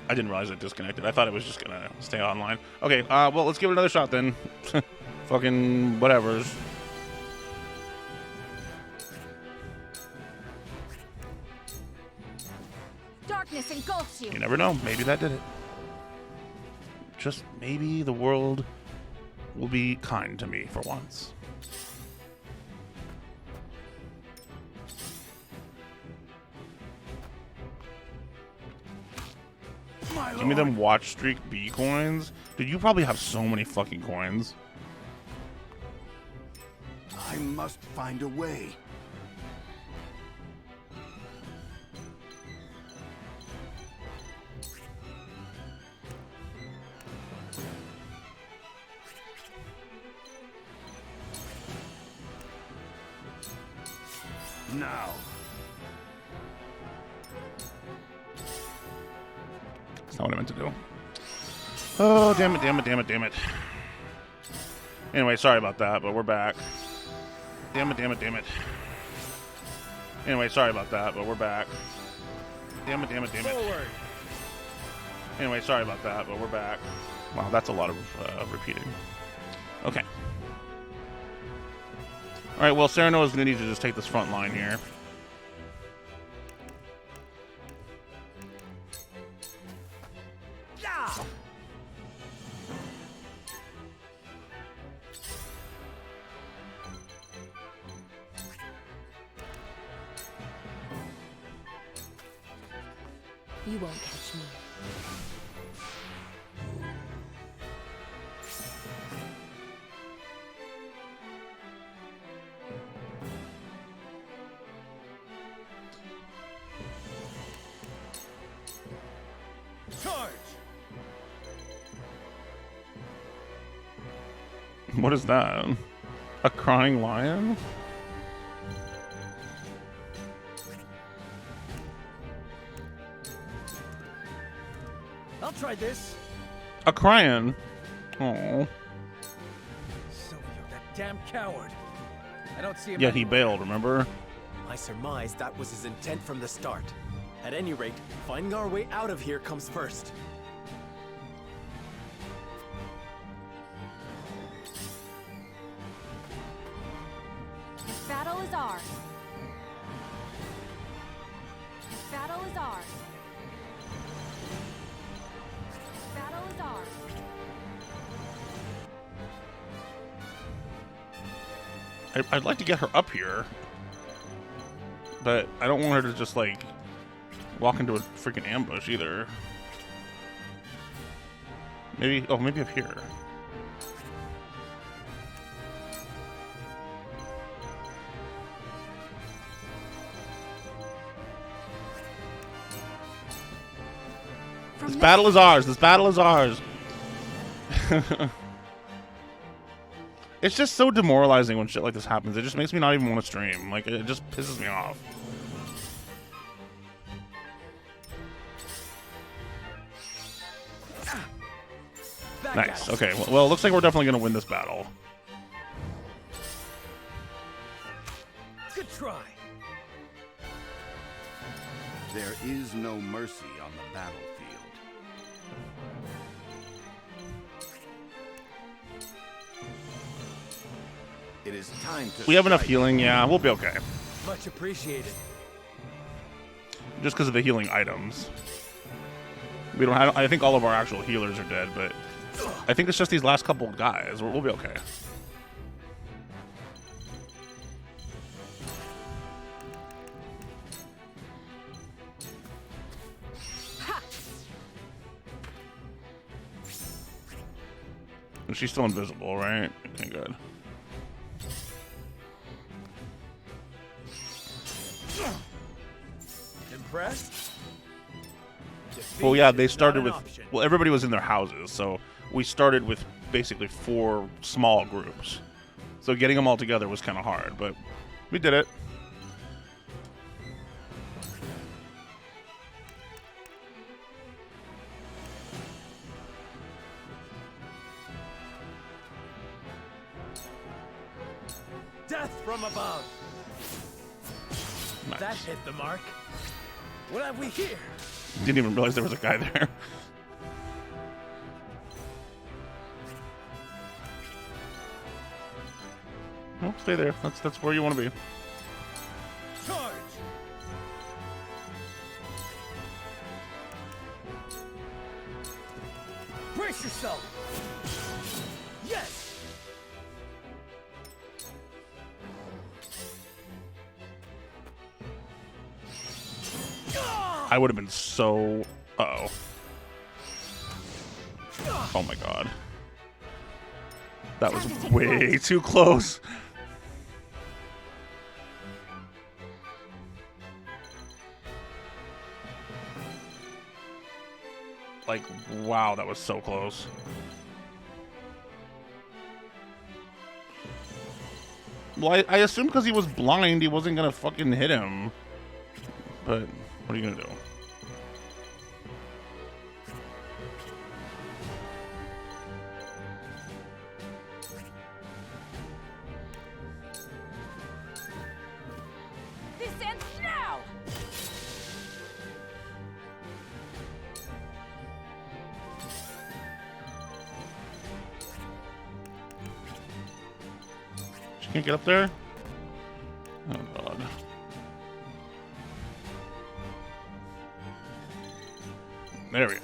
I didn't realize it disconnected. I thought it was just gonna stay online. Okay, well, let's give it another shot then. Fucking whatevers. Darkness engulfs you. You never know. Maybe that did it. Just maybe the world will be kind to me for once. Give me them watch streak B coins. Dude, you probably have so many fucking coins. I must find a way. Now. That's not what I meant to do. Oh, damn it, damn it, damn it, damn it. Anyway, sorry about that, but we're back. Damn it, damn it, damn it. Anyway, sorry about that, but we're back. Damn it, damn it, damn it. Forward. Anyway, sorry about that, but we're back. Wow, that's a lot of repeating. Okay. All right, well, Sereno is going to need to just take this front line here. You won't catch me. Charge. What is that? A crying lion? I'll try this. A crying? Oh. Silvio, that damn coward. I don't see him. Yeah, he anywhere. bailed, remember? I surmise that was his intent from the start. At any rate, finding our way out of here comes first. Battle is ours. Battle is ours. Battle is ours. I'd like to get her up here, but I don't want her to just like walk into a freaking ambush either. Maybe, oh, maybe up here. From This battle is ours. This battle is ours. It's just so demoralizing when shit like this happens. It just makes me not even want to stream. Like, it just pisses me off. Nice. Okay. Well, it looks like we're definitely going to win this battle. Good try. There is no mercy on the battlefield. It is time to We have enough strike. healing. Yeah, we'll be okay. Much appreciated. Just because of the healing items. We don't have. I think all of our actual healers are dead, but I think it's just these last couple guys. We'll be okay. And she's still invisible, right? Okay, good. Impressed? Well, yeah, they Defeat is started not with. an option. Well, everybody was in their houses, so we started with basically 4 small groups. So getting them all together was kind of hard, but we did it. Death from above. Nice. That hit the mark. What have we here? Didn't even realize there was a guy there. Well, stay there. That's where you want to be. Charge! Brace yourself! Yes! I would have been so... Uh-oh. Oh my god. That was way too close. Like, wow, that was so close. Well, I assumed because he was blind, he wasn't gonna fucking hit him. But, what are you gonna do? This ends now! She can't get up there? Oh god. There we go.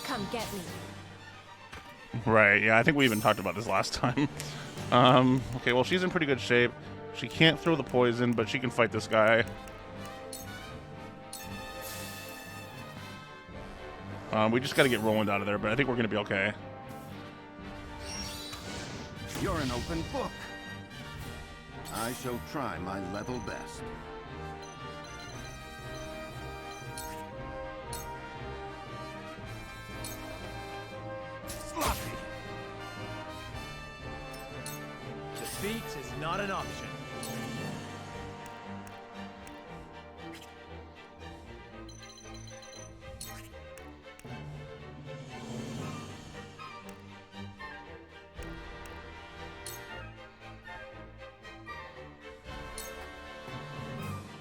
Come get me. Right, yeah, I think we even talked about this last time. Okay, well, she's in pretty good shape. She can't throw the poison, but she can fight this guy. We just gotta get Roland out of there, but I think we're gonna be okay. You're an open book. I shall try my level best. Sloppy! Defeat is not an option.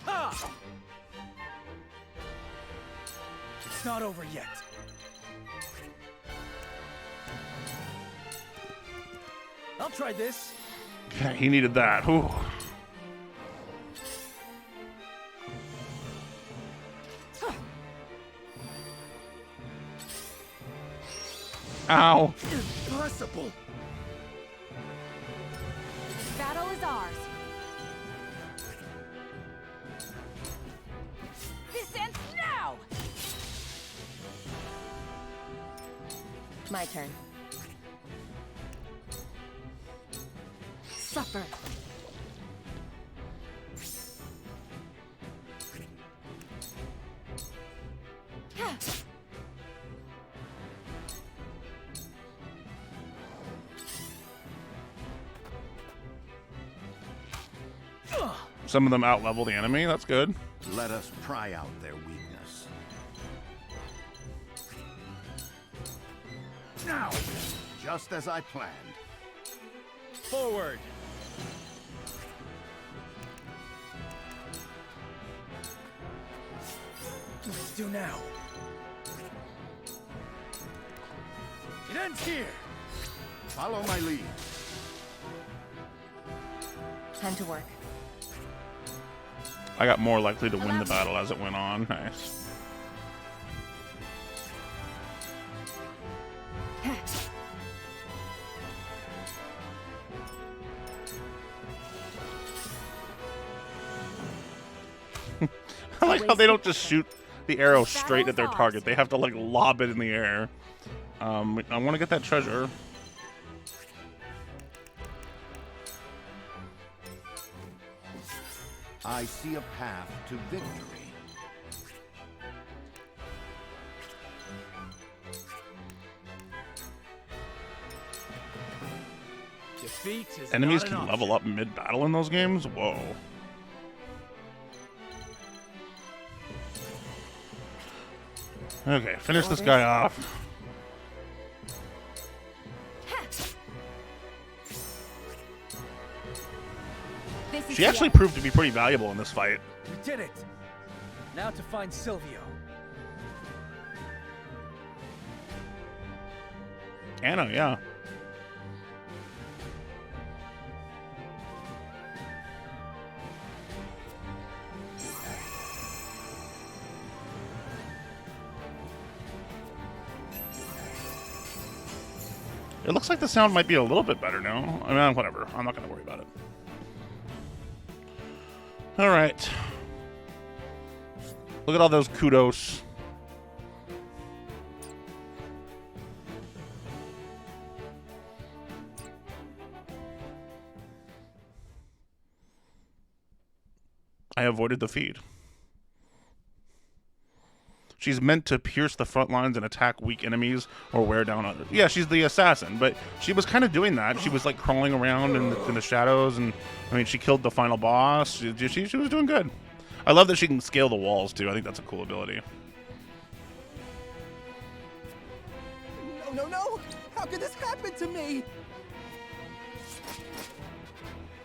Ha! It's not over yet. I'll try this. Yeah, he needed that. Whew. Ow. Impossible. Battle is ours. This ends now! My turn. Suffer. Some of them out-level the enemy. That's good. Let us pry out their weakness. Now, just as I planned. Forward. Let's do now. It ends here. Follow my lead. Time to work. I got more likely to win the battle as it went on. Nice. I like how they don't just shoot the arrow straight at their target. They have to like lob it in the air. I want to get that treasure. I see a path to victory. Defeat is Enemies not an can option. level up mid-battle in those games? Whoa. Okay, finish this guy off. This is She the actually end. proved to be pretty valuable in this fight. did it! Now to find Silvio. Anna, yeah. It looks like the sound might be a little bit better now. I mean, whatever. I'm not going to worry about it. All right. Look at all those kudos. I avoided the feed. She's meant to pierce the front lines and attack weak enemies or wear down others. Yeah, she's the assassin, but she was kind of doing that. She was like crawling around in the shadows, and I mean, she killed the final boss. She was doing good. I love that she can scale the walls too. I think that's a cool ability. No, no, no! How could this happen to me?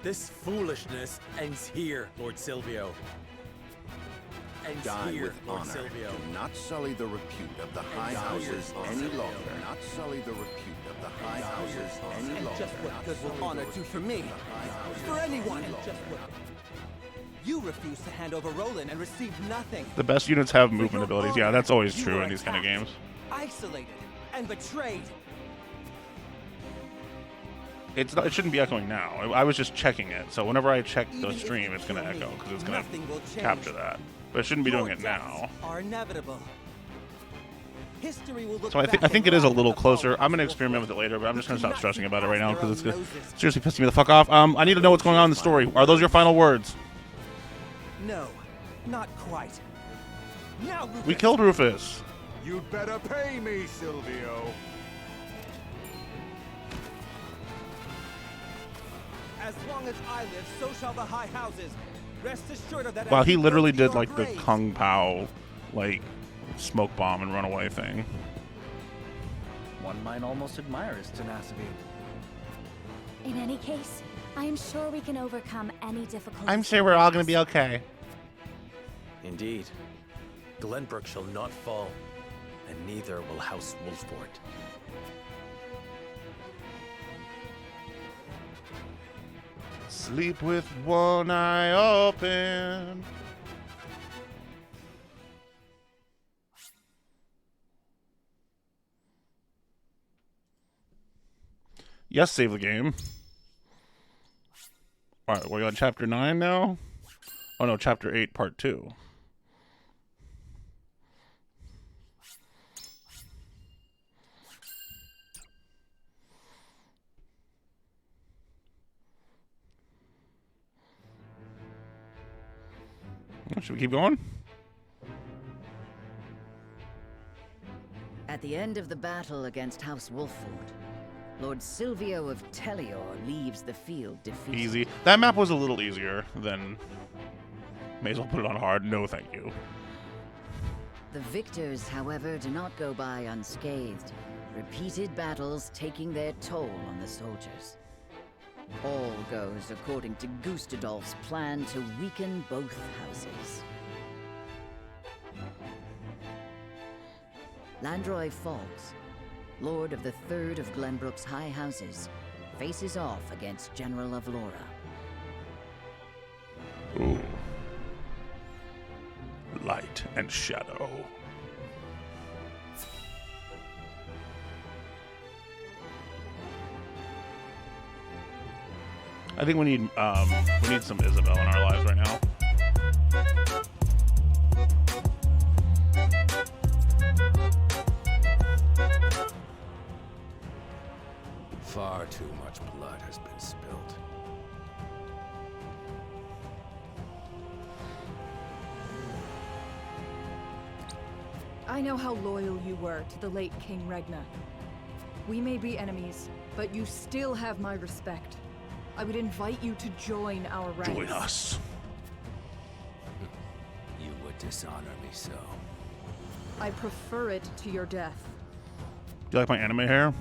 This foolishness ends here, Lord Silvio. Ends Die here, with Lord honor. Silvio. Do not sully the repute of the High Houses any longer. Do not sully the repute of the High Houses any And longer. just what good will honor do for me? For anyone? And just what? You refuse to hand over Roland and receive nothing. The best units have For movement your abilities. Yeah, honor, that's always you true were in these kind of games. attacked, isolated, and betrayed. It shouldn't be echoing now. I was just checking it. So whenever I check the Even if stream, you it's going to kill me, echo because it's going nothing will to change. capture that. But it shouldn't be doing Your it now. deaths are inevitable. History will look So I back think it and is a laugh little at the closer. I'm followers going to of experiment with it Wolford. later, but I'm just going to stop Not stressing about it right now past their because own it's noses. seriously pissing me the fuck off. I need to know what's going on in the story. Are those your final words? No, not quite. Now, Rufus. We killed Rufus. You'd better pay me, Silvio. As long as I live, so shall the High Houses. Rest assured of that. Wow, as he you go literally to did your like the graves. Kung Pao, like smoke bomb and runaway thing. One might almost admire his tenacity. In any case, I am sure we can overcome any difficulties. I'm sure we're all going to be okay. Indeed. Glenbrook shall not fall, and neither will House Wolford. Sleep with one eye open. Yes, save the game. Alright, we're on chapter 9 now? Oh no, chapter 8, part 2. Should we keep going? At the end of the battle against House Wolford, Lord Silvio of Tellior leaves the field defeated. Easy. That map was a little easier than... May as well put it on hard. No, thank you. The victors, however, do not go by unscathed, repeated battles taking their toll on the soldiers. All goes according to Gustadolf's plan to weaken both houses. Landroy Falls, Lord of the Third of Glenbrook's High Houses, faces off against General of Laura. Ooh. Light and shadow. I think we need some Isabel in our lives right now. Far too much blood has been spilled. I know how loyal you were to the late King Regna. We may be enemies, but you still have my respect. I would invite you to join our ranks. Join us. You would dishonor me so. I prefer it to your death. Do you like my anime hair?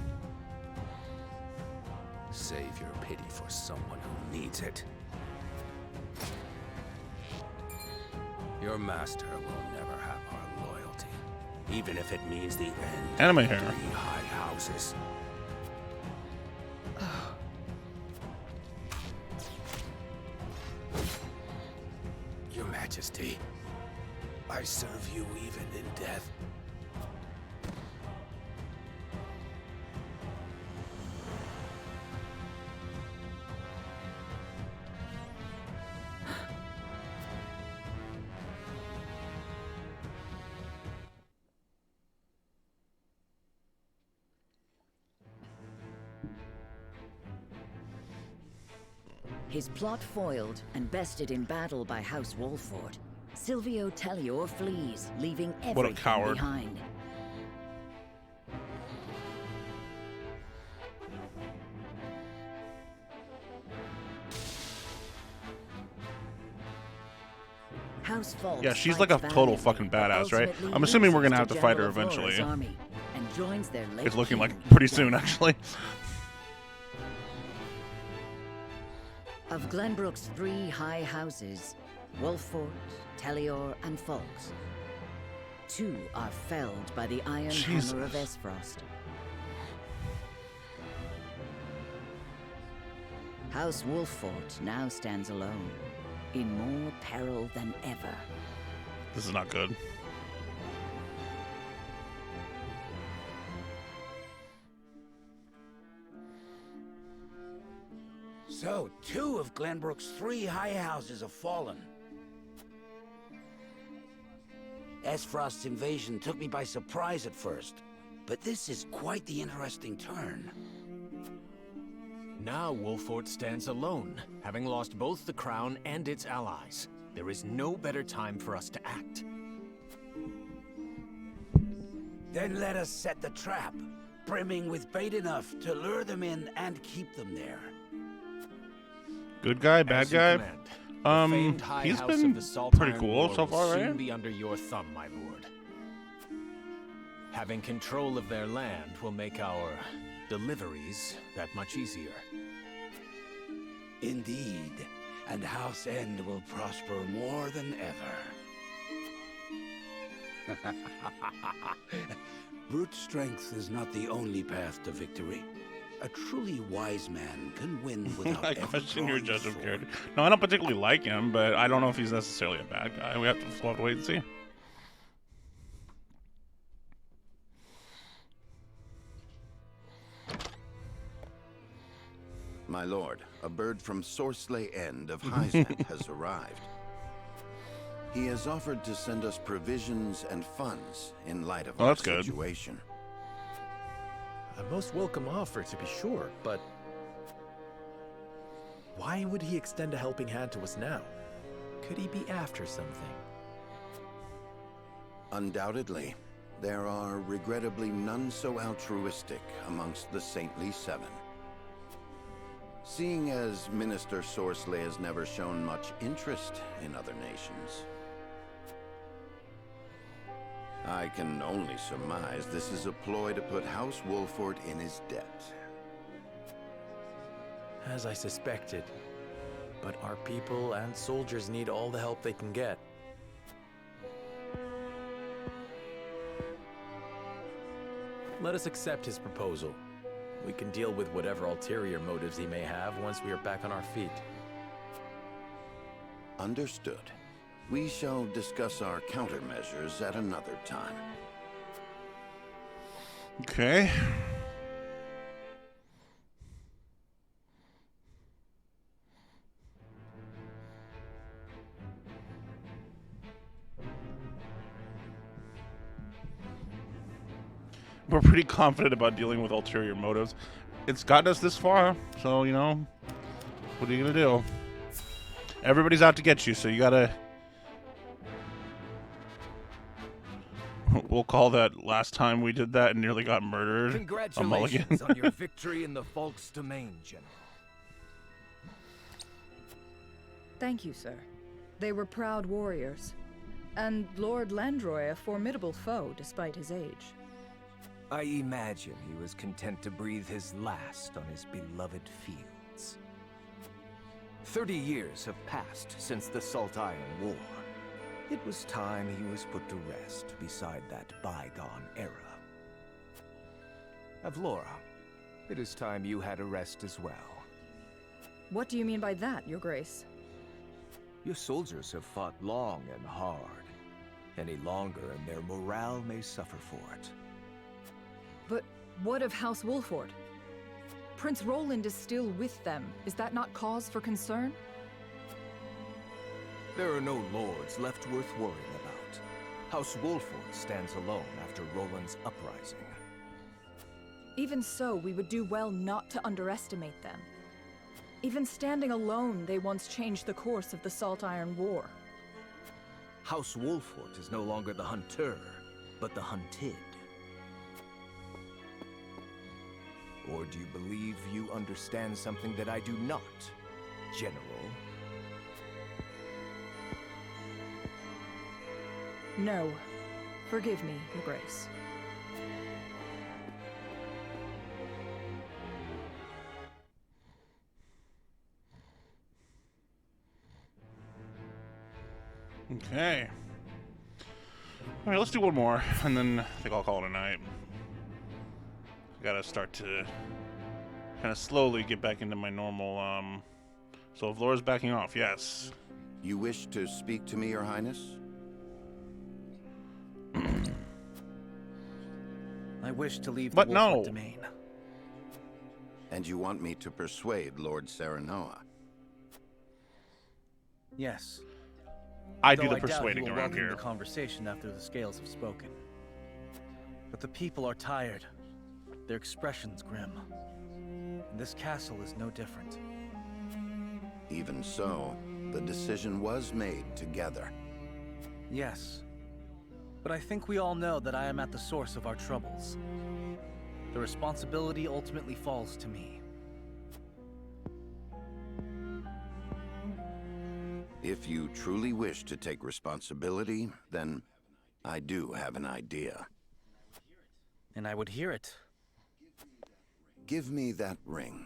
Save your pity for someone who needs it. Your master will never have our loyalty, even if it means the end Anime of hair. 3 high houses. Your Majesty, I serve you even in death. His plot foiled and bested in battle by House Wolford, Silvio Tellior flees, leaving everything coward. behind. House Falk Yeah, she's fights like a total valiantly, fucking but badass, right? ultimately I'm assuming we're loses gonna have to fight her General Avora's eventually. army and joins their late It's looking like king, pretty soon, Glenbrook. actually. Of Glenbrook's 3 high houses, Wolford, Tellior, and Falks, 2 are felled by the Iron Hammer of Jesus. Esfrost. House Wolford now stands alone, in more peril than ever. This is not good. So, 2 of Glenbrook's 3 high houses have fallen. Esfrost's invasion took me by surprise at first, but this is quite the interesting turn. Now Wolford stands alone, having lost both the crown and its allies. There is no better time for us to act. Then let us set the trap, brimming with bait enough to lure them in and keep them there. Good guy, bad As you guy. command. The famed High He's House been of the Salt pretty Iron cool War so will far, soon right? be under your thumb, my lord. Having control of their land will make our deliveries that much easier. Indeed, and House End will prosper more than ever. Brute strength is not the only path to victory. A truly wise man can win without I ever question your drawing judge of sword. character. No, I don't particularly like him, but I don't know if he's necessarily a bad guy. We have to wait and see. My lord, a bird from Sorsley End of Hyzant has arrived. He has offered to send us provisions and funds in light of Oh, our that's good. situation. A most welcome offer, to be sure, but why would he extend a helping hand to us now? Could he be after something? Undoubtedly, there are regrettably none so altruistic amongst the Saintly Seven. Seeing as Minister Sorsley has never shown much interest in other nations, I can only surmise this is a ploy to put House Wolford in his debt. As I suspected. But our people and soldiers need all the help they can get. Let us accept his proposal. We can deal with whatever ulterior motives he may have once we are back on our feet. Understood. We shall discuss our countermeasures at another time. Okay. We're pretty confident about dealing with ulterior motives. It's gotten us this far, so, you know, what are you going to do? Everybody's out to get you, so you got to... We'll call that last time we did that and nearly got murdered. A mulligan. Congratulations on your victory in the Falk's domain, General. Thank you, sir. They were proud warriors. And Lord Landroy a formidable foe despite his age. I imagine he was content to breathe his last on his beloved fields. 30 years have passed since the Salt Iron War. It was time he was put to rest beside that bygone era. Avlora, it is time you had a rest as well. What do you mean by that, Your Grace? Your soldiers have fought long and hard. Any longer and their morale may suffer for it. But what of House Wolford? Prince Roland is still with them. Is that not cause for concern? There are no lords left worth worrying about. House Wolford stands alone after Roland's uprising. Even so, we would do well not to underestimate them. Even standing alone, they once changed the course of the Salt Iron War. House Wolford is no longer the hunter, but the hunted. Or do you believe you understand something that I do not, General? No. Forgive me, Your Grace. Okay. All right, let's do one more, and then I think I'll call it a night. Gotta start to kind of slowly get back into my normal, So Avlora's backing off, yes. You wish to speak to me, Your Highness? I wish to leave But the no. Wolford domain. And you want me to persuade Lord Serenoa? Yes. I do Though the I doubt he persuading will around welcome here. the conversation after the scales have spoken. But the people are tired. Their expressions grim. And this castle is no different. Even so, the decision was made together. Yes. But I think we all know that I am at the source of our troubles. The responsibility ultimately falls to me. If you truly wish to take responsibility, then I do have an idea. And I would hear it. Give me that ring.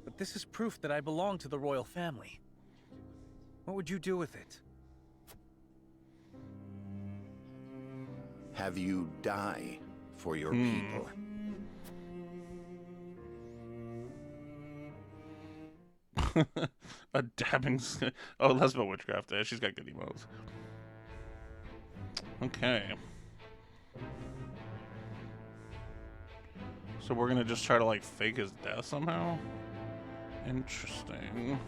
But this is proof that I belong to the royal family. What would you do with it? Have you die for your people. A dabbing. Oh, Lesbo Witchcraft. Yeah, she's got good emotes. Okay. So we're gonna just try to like fake his death somehow? Interesting.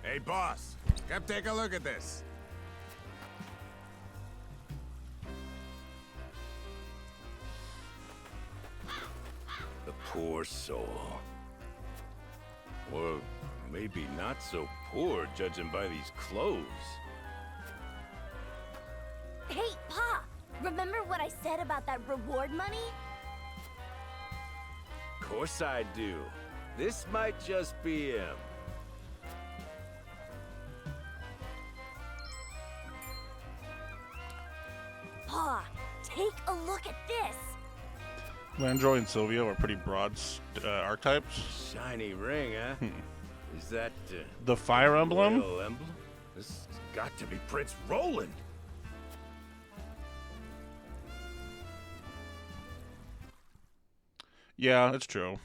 Hey, boss. Come take a look at this. The poor soul. Or maybe not so poor, judging by these clothes. Hey, Pa! Remember what I said about that reward money? Of course I do. This might just be him. Pa, take a look at this! Landroy and Sylvia are pretty broad archetypes. Shiny ring, huh? Is that The Fire Emblem? royal emblem? This has got to be Prince Roland. Yeah, that's true.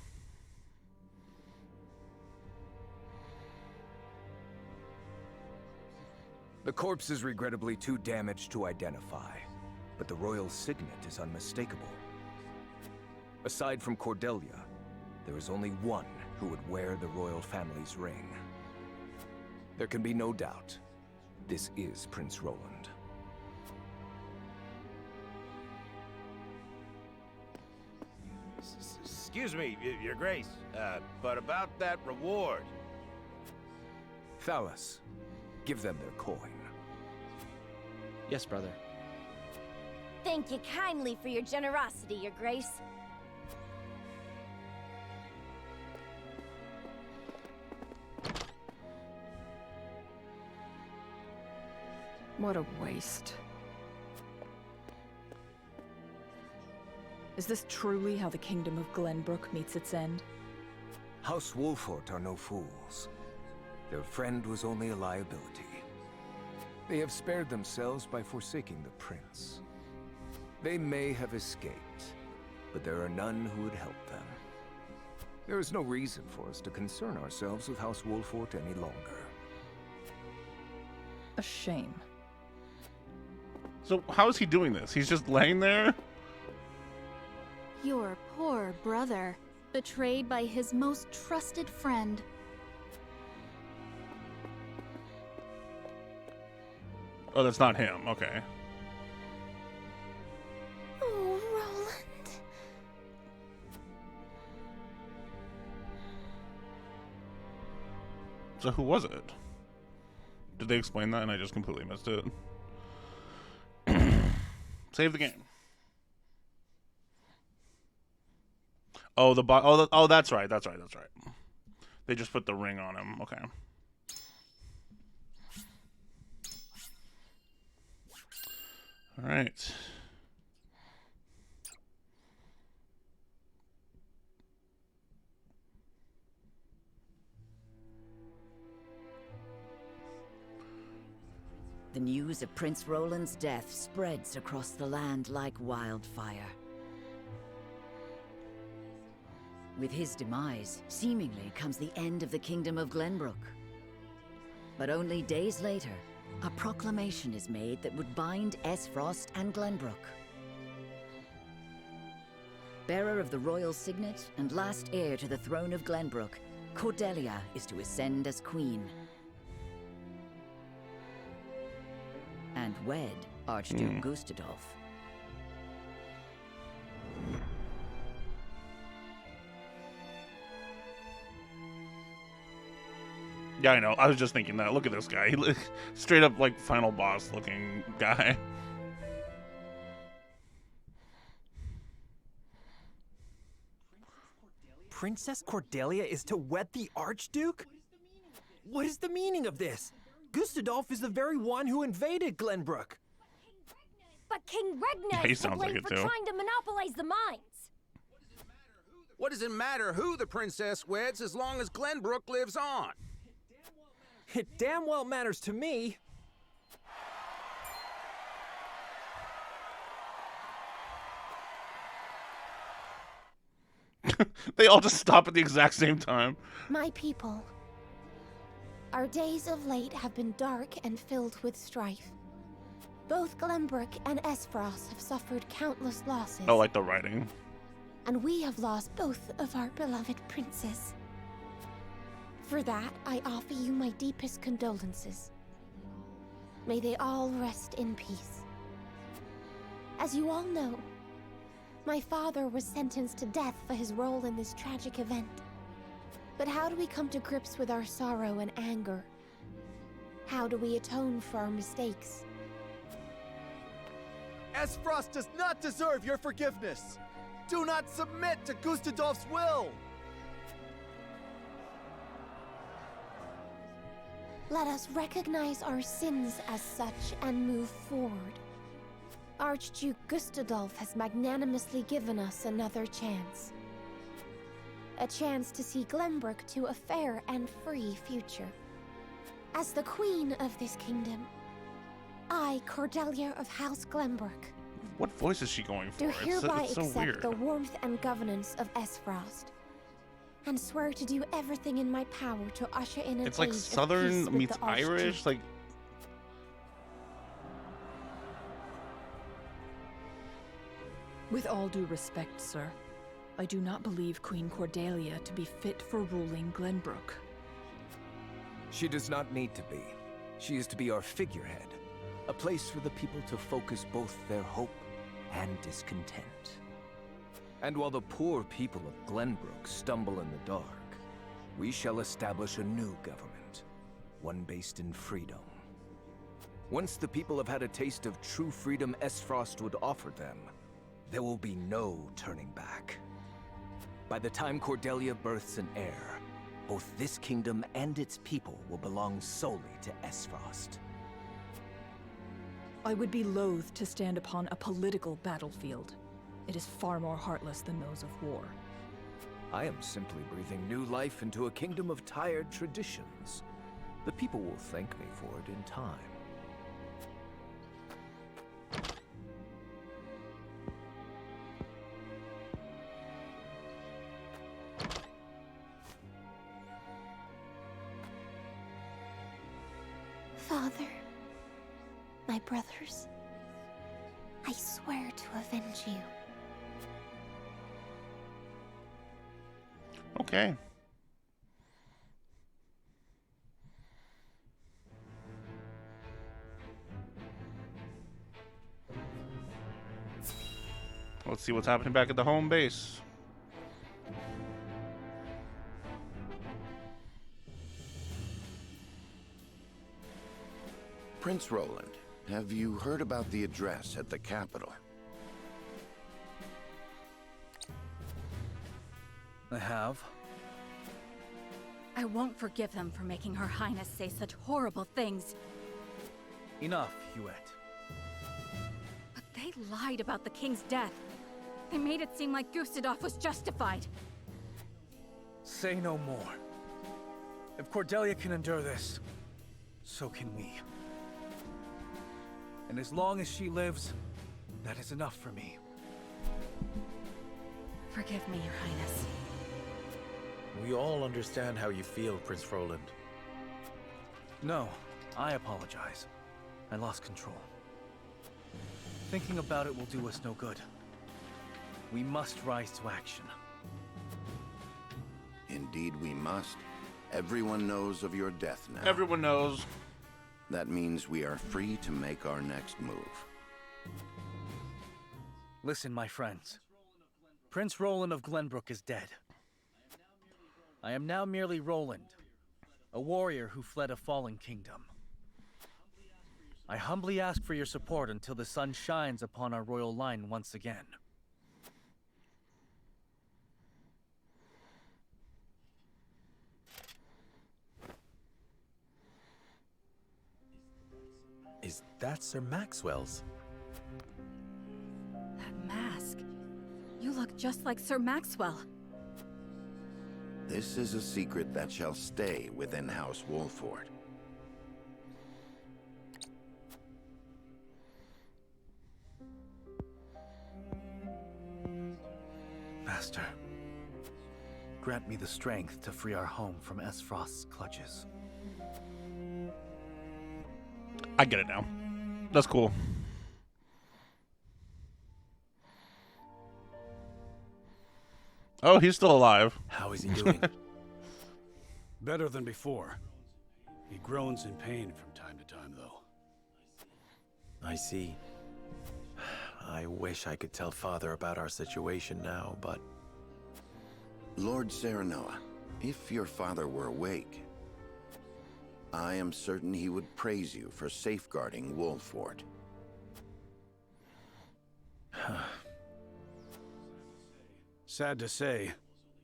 The corpse is regrettably too damaged to identify, but the royal signet is unmistakable. Aside from Cordelia, there is only one who would wear the royal family's ring. There can be no doubt, this is Prince Roland. Excuse me, Your Grace, but about that reward. Thalas, give them their coin. Yes, brother. Thank you kindly for your generosity, Your Grace. What a waste. Is this truly how the kingdom of Glenbrook meets its end? House Wolfort are no fools. Their friend was only a liability. They have spared themselves by forsaking the prince. They may have escaped, but there are none who would help them. There is no reason for us to concern ourselves with House Wolfort any longer. A shame. So how is he doing this? He's just laying there? Your poor brother, betrayed by his most trusted friend. Oh, that's not him. Okay. Oh, Roland. So who was it? Did they explain that and I just completely missed it? Save the game. Oh, oh, that's right. That's right. That's right. They just put the ring on him. Okay. All right. The news of Prince Roland's death spreads across the land like wildfire. With his demise, seemingly comes the end of the Kingdom of Glenbrook. But only days later, a proclamation is made that would bind Esfrost and Glenbrook. Bearer of the royal signet and last heir to the throne of Glenbrook, Cordelia is to ascend as queen. And wed Archduke Gustadolf. Yeah, I know. I was just thinking that. Look at this guy. He straight up like final boss looking guy. Princess Cordelia is to wed the Archduke? What is the meaning of this? Gustadolf is the very one who invaded Glenbrook. But King Regna he is to sounds like blame it for too. trying to monopolize the mines. What does it matter who the princess weds as long as Glenbrook lives on? It damn well matters to me. They all just stop at the exact same time. My people, our days of late have been dark and filled with strife. Both Glenbrook and Esfrost have suffered countless losses. Oh, like the writing. And we have lost both of our beloved princes. For that, I offer you my deepest condolences. May they all rest in peace. As you all know, my father was sentenced to death for his role in this tragic event. But how do we come to grips with our sorrow and anger? How do we atone for our mistakes? Esfrost does not deserve your forgiveness! Do not submit to Gustadolf's will! Let us recognize our sins as such and move forward. Archduke Gustadolf has magnanimously given us another chance. A chance to see Glenbrook to a fair and free future. As the queen of this kingdom, I, Cordelia of House Glenbrook, What voice is she going for? do hereby It's so accept weird. the warmth and governance of Esfrost, and swear to do everything in my power to usher in an It's like age of Southern peace with meets the Archduke. Irish. Like, With all due respect, sir, I do not believe Queen Cordelia to be fit for ruling Glenbrook. She does not need to be. She is to be our figurehead, a place for the people to focus both their hope and discontent. And while the poor people of Glenbrook stumble in the dark, we shall establish a new government, one based in freedom. Once the people have had a taste of true freedom Esfrost would offer them, there will be no turning back. By the time Cordelia births an heir, both this kingdom and its people will belong solely to Esfrost. I would be loath to stand upon a political battlefield. It is far more heartless than those of war. I am simply breathing new life into a kingdom of tired traditions. The people will thank me for it in time. Father, my brothers, I swear to avenge you. Okay. Let's see what's happening back at the home base. Prince Roland, have you heard about the address at the capital? I have. I won't forgive them for making Her Highness say such horrible things. Enough, Huet. But they lied about the king's death. They made it seem like Gustadolf was justified. Say no more. If Cordelia can endure this, so can we. And as long as she lives, that is enough for me. Forgive me, Your Highness. We all understand how you feel, Prince Roland. No, I apologize. I lost control. Thinking about it will do us no good. We must rise to action. Indeed we must. Everyone knows of your death now. Everyone knows. That means we are free to make our next move. Listen, my friends. Prince Roland of Glenbrook is dead. I am now merely Roland, a warrior who fled a fallen kingdom. I humbly ask for your support until the sun shines upon our royal line once again. Is that Sir Maxwell's? That mask. You look just like Sir Maxwell. This is a secret that shall stay within House Wolford. Master, grant me the strength to free our home from Esfrost's clutches. I get it now. That's cool. Oh, he's still alive. How is he doing? Better than before. He groans in pain from time to time, though. I see. I wish I could tell Father about our situation now, but... Lord Serenoa, if your father were awake, I am certain he would praise you for safeguarding Wolford. Sad to say,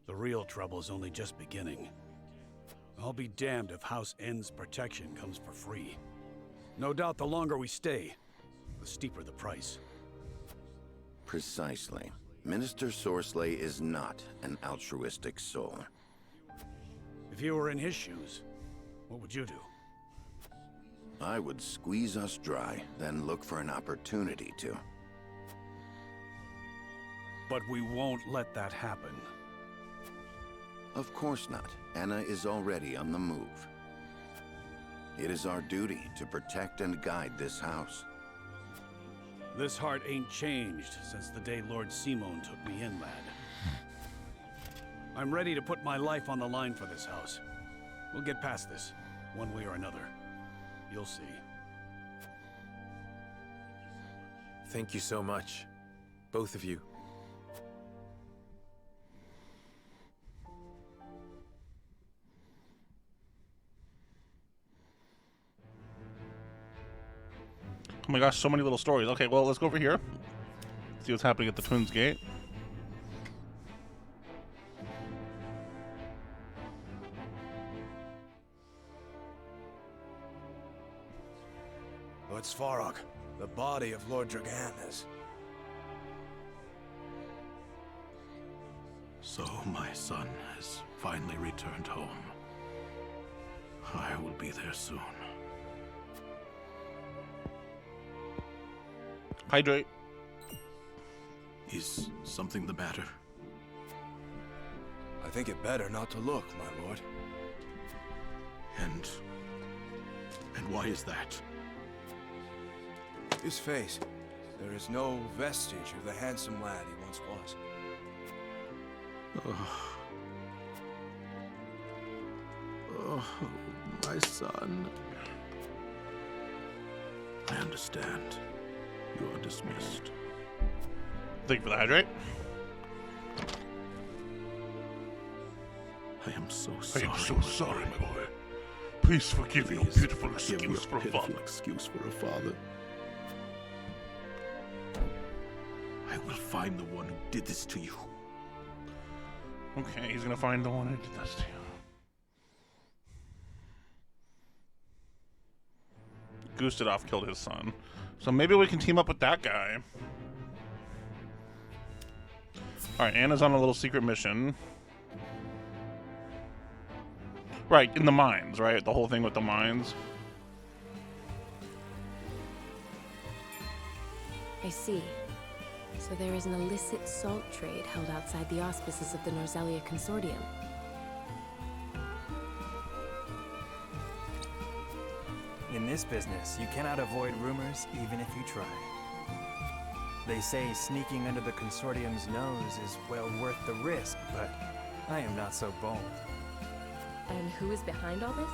the real trouble is only just beginning. I'll be damned if House N's protection comes for free. No doubt the longer we stay, the steeper the price. Precisely. Minister Sorsley is not an altruistic soul. If you were in his shoes, what would you do? I would squeeze us dry, then look for an opportunity to. But we won't let that happen. Of course not. Anna is already on the move. It is our duty to protect and guide this house. This heart ain't changed since the day Lord Simon took me in, lad. I'm ready to put my life on the line for this house. We'll get past this, one way or another. You'll see. Thank you so much. Both of you. Oh my gosh, so many little stories. Okay, well, let's go over here. See what's happening at the Twins Gate. Oh, it's Farog. The body of Lord Draganis. So my son has finally returned home. I will be there soon. Hydrate. Is something the matter? I think it better not to look, my lord. And why is that? His face. There is no vestige of the handsome lad he once was. Oh, my son. I understand. You are dismissed. Thank you for the hydrate. I am so I sorry. am so sorry, my boy. Please forgive your beautiful excuse for a father. Excuse for a father. I will find the one who did this to you. Okay, he's gonna find the one who did this to you. Gustadov killed his son. So maybe we can team up with that guy. Alright, Anna's on a little secret mission. Right, in the mines, right? The whole thing with the mines. I see. So there is an illicit salt trade held outside the auspices of the Norzelia Consortium. In this business, you cannot avoid rumors even if you try. They say sneaking under the Consortium's nose is well worth the risk, but I am not so bold. And who is behind all this?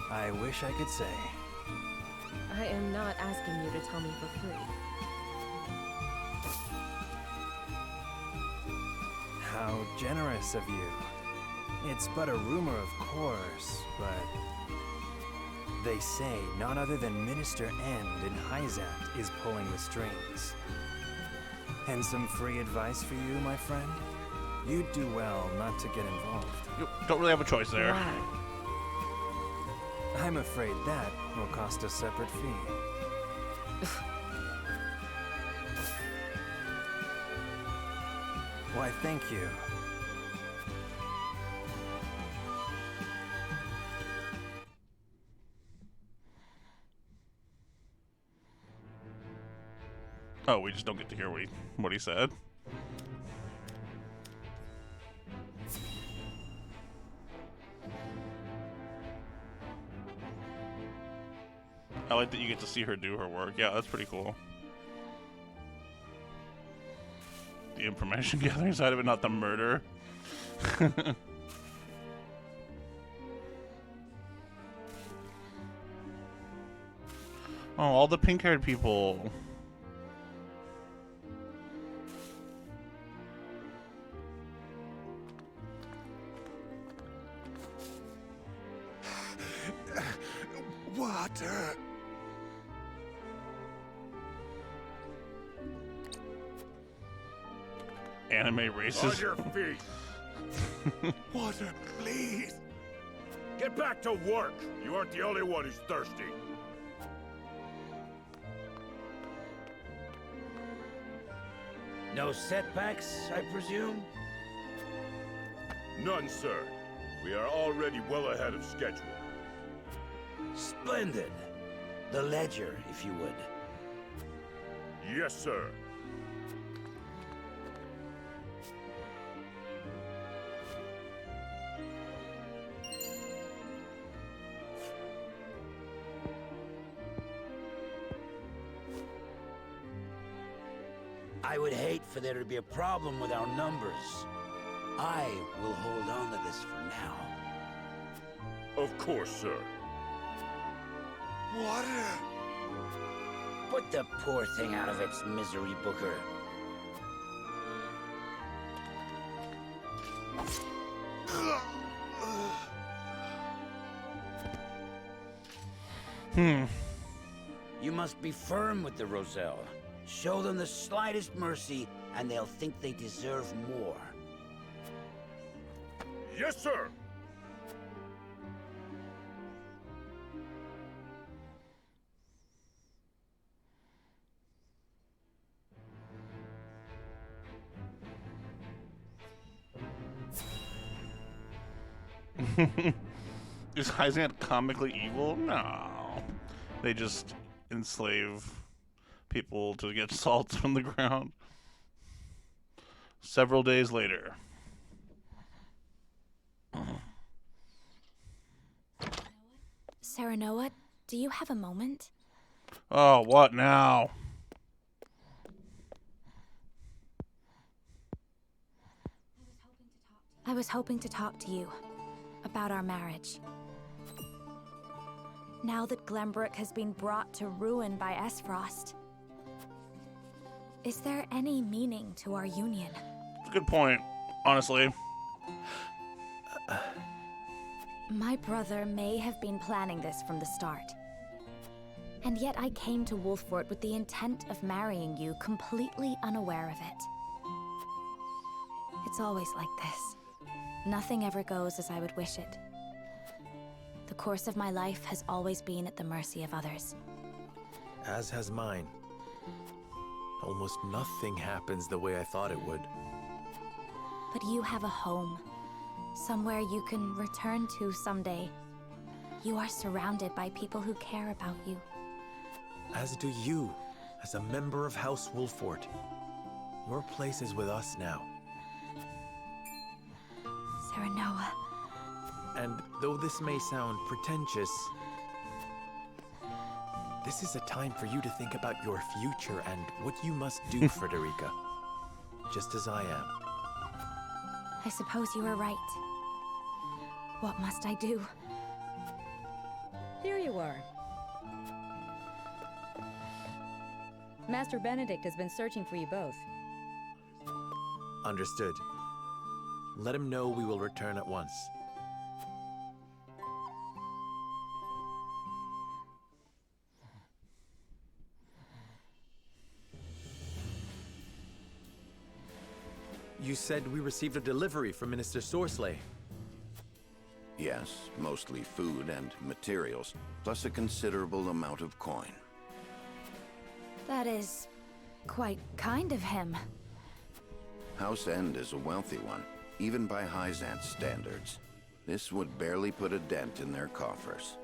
I wish I could say. I am not asking you to tell me for free. How generous of you. It's but a rumor, of course, but they say none other than Minister End in Hyzant is pulling the strings. And some free advice for you, my friend? You'd do well not to get involved. You don't really have a choice there. Why? I'm afraid that will cost a separate fee. Why, thank you. Oh, we just don't get to hear what he said. I like that you get to see her do her work. Yeah, that's pretty cool. The information gathering side of it, not the murder. Oh, all the pink-haired people. Water. Anime races. On your feet. Water, please. Get back to work. You aren't the only one who's thirsty. No setbacks, I presume? None, sir. We are already well ahead of schedule. Splendid. The ledger, if you would. Yes, sir. I would hate for there to be a problem with our numbers. I will hold on to this for now. Of course, sir. Water. Put the poor thing out of its misery, Booker. You must be firm with the Roselle. Show them the slightest mercy, and they'll think they deserve more. Yes, sir. Is Hyzant comically evil? No. They just enslave people to get salt from the ground. Several days later. Serenoa, do you have a moment? Oh, what now? I was hoping to talk to you about our marriage. Now that Glenbrook has been brought to ruin by Esfrost, is there any meaning to our union? It's a good point, honestly. My brother may have been planning this from the start. And yet I came to Wolffort with the intent of marrying you, completely unaware of it. It's always like this. Nothing ever goes as I would wish it. The course of my life has always been at the mercy of others. As has mine. Almost nothing happens the way I thought it would. But you have a home. Somewhere you can return to someday. You are surrounded by people who care about you. As do you, as a member of House Wolffort. Your place is with us now. Serenoa. And though this may sound pretentious, this is a time for you to think about your future and what you must do, Frederica. Just as I am. I suppose you are right. What must I do? Here you are. Master Benedict has been searching for you both. Understood. Let him know we will return at once. You said we received a delivery from Minister Sorsley. Yes, mostly food and materials, plus a considerable amount of coin. That is quite kind of him. House End is a wealthy one, even by Hyzant's standards. This would barely put a dent in their coffers.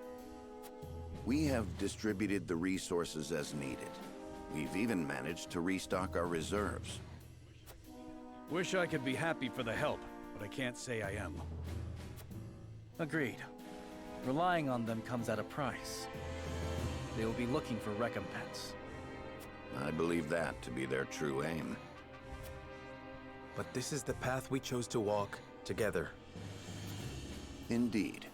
We have distributed the resources as needed. We've even managed to restock our reserves. Wish I could be happy for the help, but I can't say I am. Agreed. Relying on them comes at a price. They will be looking for recompense. I believe that to be their true aim. But this is the path we chose to walk together. Indeed.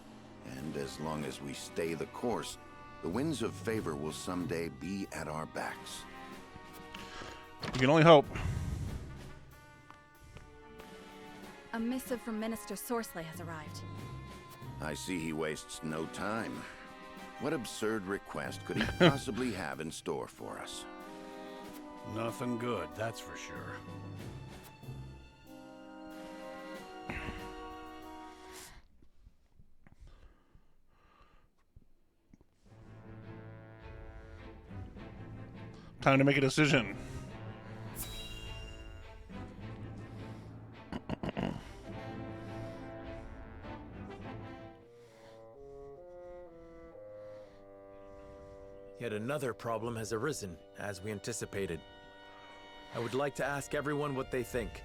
And as long as we stay the course, the winds of favor will someday be at our backs. You can only hope. A missive from Minister Sorsley has arrived. I see he wastes no time. What absurd request could he possibly have in store for us? Nothing good, that's for sure. Time to make a decision. Yet another problem has arisen, as we anticipated. I would like to ask everyone what they think.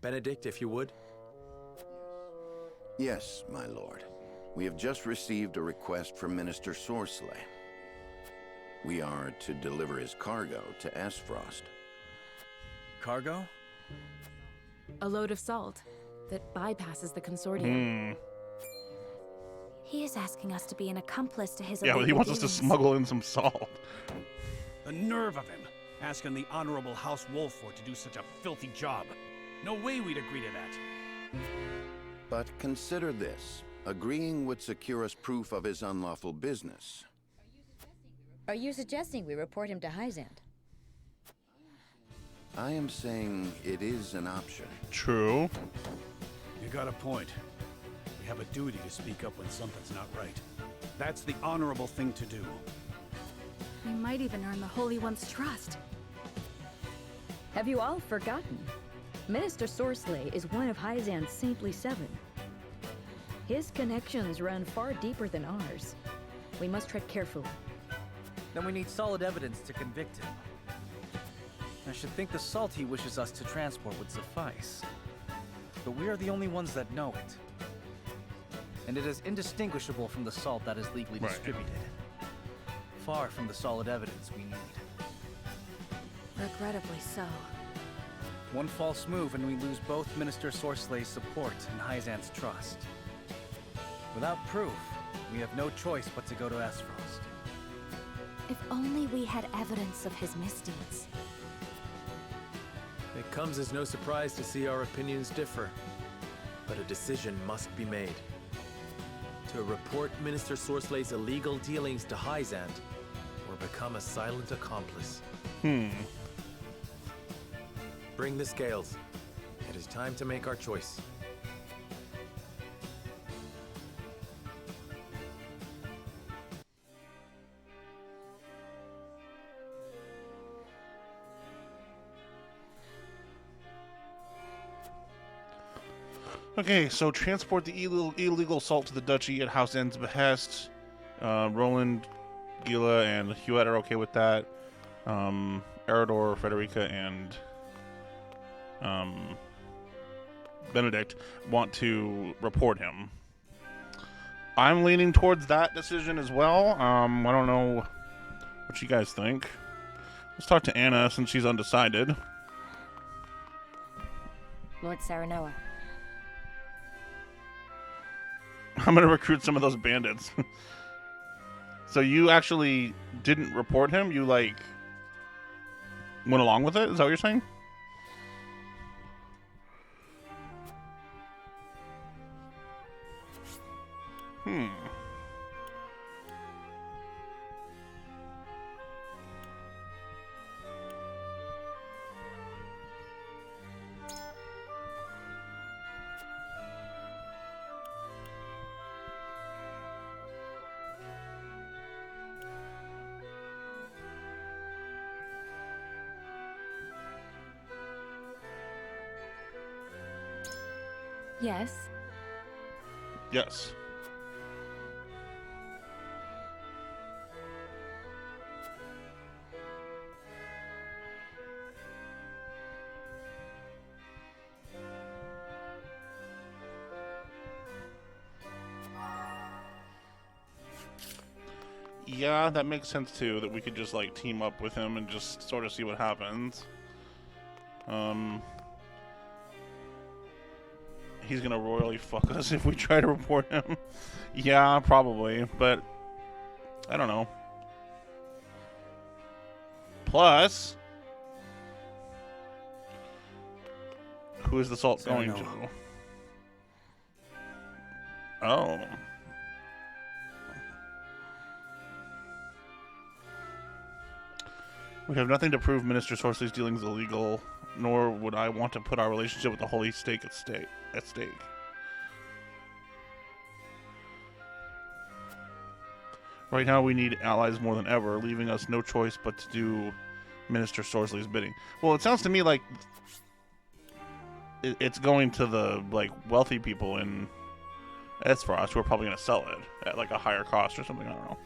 Benedict, if you would. Yes, my lord. We have just received a request from Minister Sorsley. We are to deliver his cargo to Esfrost. Cargo? A load of salt that bypasses the consortium. He is asking us to be an accomplice to his Yeah, well, he wants us to smuggle in some salt. The nerve of him, asking the Honorable House Wolffort to do such a filthy job. No way we'd agree to that. But consider this. Agreeing would secure us proof of his unlawful business. Are you suggesting we report him to Hyzant? I am saying it is an option. True. You got a point. We have a duty to speak up when something's not right. That's the honorable thing to do. We might even earn the Holy One's trust. Have you all forgotten? Minister Sorsley is one of Hyzan's saintly 7. His connections run far deeper than ours. We must tread carefully. Then we need solid evidence to convict him. I should think the salt he wishes us to transport would suffice. But we are the only ones that know it. And it is indistinguishable from the salt that is legally distributed. Far from the solid evidence we need. Regrettably so. One false move and we lose both Minister Sorsley's support and Hyzan's trust. Without proof, we have no choice but to go to Aesfrost. If only we had evidence of his misdeeds. It comes as no surprise to see our opinions differ. But a decision must be made. To report Minister Sorsley's illegal dealings to Hyzant, or become a silent accomplice. Bring the scales. It is time to make our choice. Okay, so transport the illegal salt to the duchy at House End's behest. Roland, Gila, and Huet are okay with that. Erador, Frederica, and Benedict want to report him. I'm leaning towards that decision as well. I don't know what you guys think. Let's talk to Anna since she's undecided. Lord Saranoa. I'm gonna recruit some of those bandits. So you actually didn't report him? You like went along with it? Is that what you're saying? Yes. Yes. Yeah, that makes sense too, that we could just like team up with him and just sort of see what happens. He's gonna royally fuck us if we try to report him. Yeah, probably, but I don't know. Plus, who is the salt going to? Oh. We have nothing to prove Minister Sorsley's dealings illegal, nor would I want to put our relationship with the Holy Stake at stake. Right now we need allies more than ever, leaving us no choice but to do Minister Sorsley's bidding. Well, it sounds to me like it's going to the like wealthy people in Aesfrost who are probably going to sell it at like a higher cost or something. I don't know.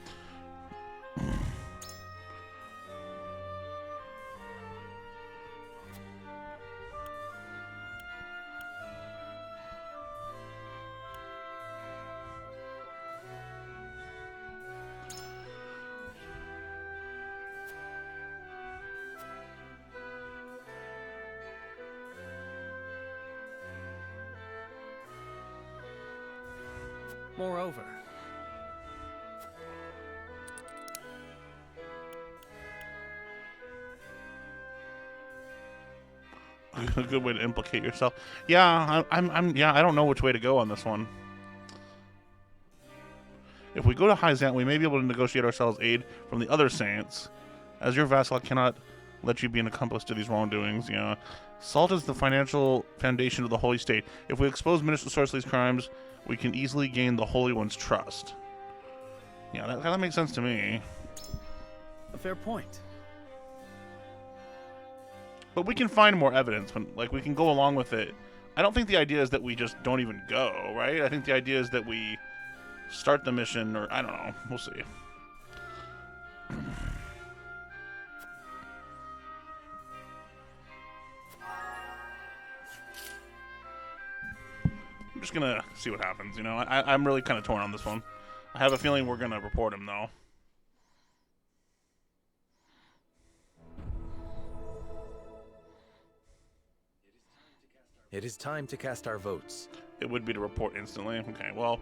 Moreover, a good way to implicate yourself. Yeah, yeah, I don't know which way to go on this one. If we go to Hyzant, we may be able to negotiate ourselves aid from the other saints. As your vassal, I cannot let you be an accomplice to these wrongdoings. Yeah, Salt is the financial foundation of the Holy State. If we expose Minister Sorsley's crimes, we can easily gain the Holy One's trust. Yeah, that kind of makes sense to me. a fair point. But we can find more evidence when, like, we can go along with it. I don't think the idea is that we just don't even go, right? I think the idea is that we start the mission, or I don't know. We'll see. I'm just gonna see what happens, you know? I'm really kind of torn on this one. I have a feeling we're gonna report him, though. It is time to cast our votes. It would be to report instantly. Okay, well...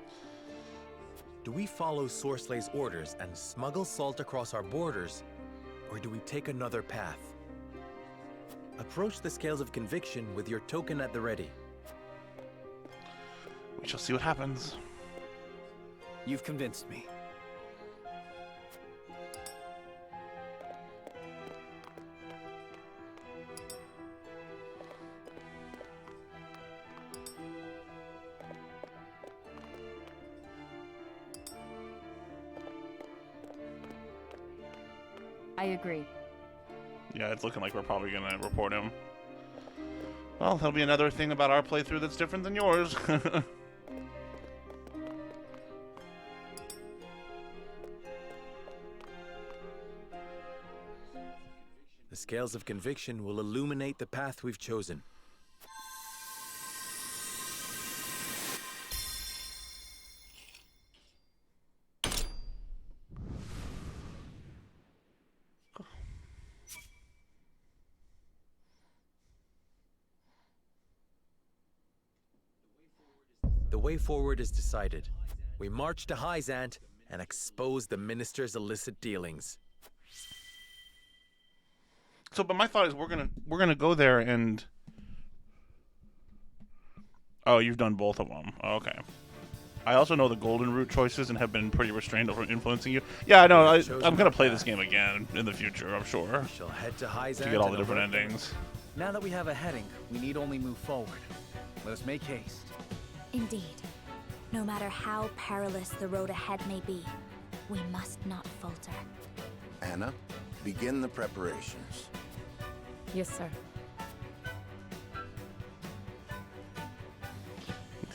Do we follow Sorslay's orders and smuggle salt across our borders, or do we take another path? Approach the scales of conviction with your token at the ready. We shall see what happens. You've convinced me. I agree. Yeah, it's looking like we're probably going to report him. Well, that'll be another thing about our playthrough that's different than yours. The scales of conviction will illuminate the path we've chosen. The way forward is decided. We march to Hyzant and expose the minister's illicit dealings. So, but my thought is we're gonna go there and... Oh, you've done both of them. Oh, okay. I also know the golden route choices and have been pretty restrained over influencing you. Yeah, I know. I'm gonna play this game again in the future, I'm sure. We shall head to Hyzant to get all the different endings. Now that we have a heading, we need only move forward. Let us make haste. Indeed. No matter how perilous the road ahead may be, we must not falter. Anna, begin the preparations. Yes, sir.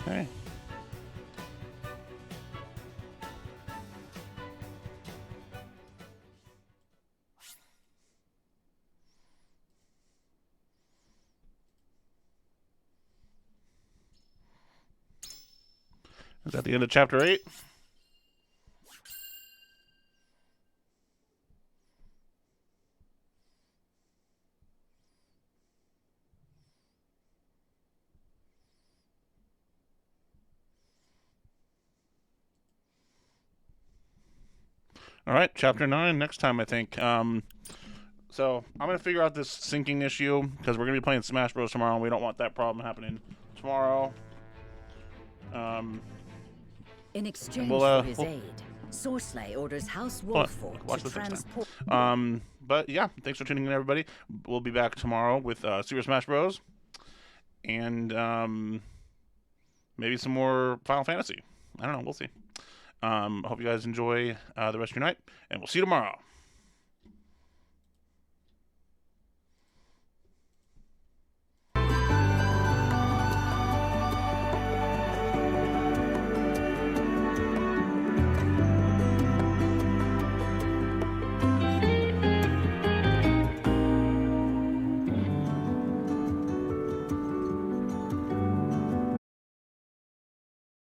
Okay. Is that the end of chapter 8? All right, chapter 9 next time, I think. So I'm going to figure out this syncing issue because we're going to be playing Smash Bros. Tomorrow, and we don't want that problem happening tomorrow. In exchange for his aid, Sorsley orders House Wolffort to transport... But yeah, thanks for tuning in, everybody. We'll be back tomorrow with Super Smash Bros. And maybe some more Final Fantasy. I don't know. We'll see. Hope you guys enjoy the rest of your night, and we'll see you tomorrow.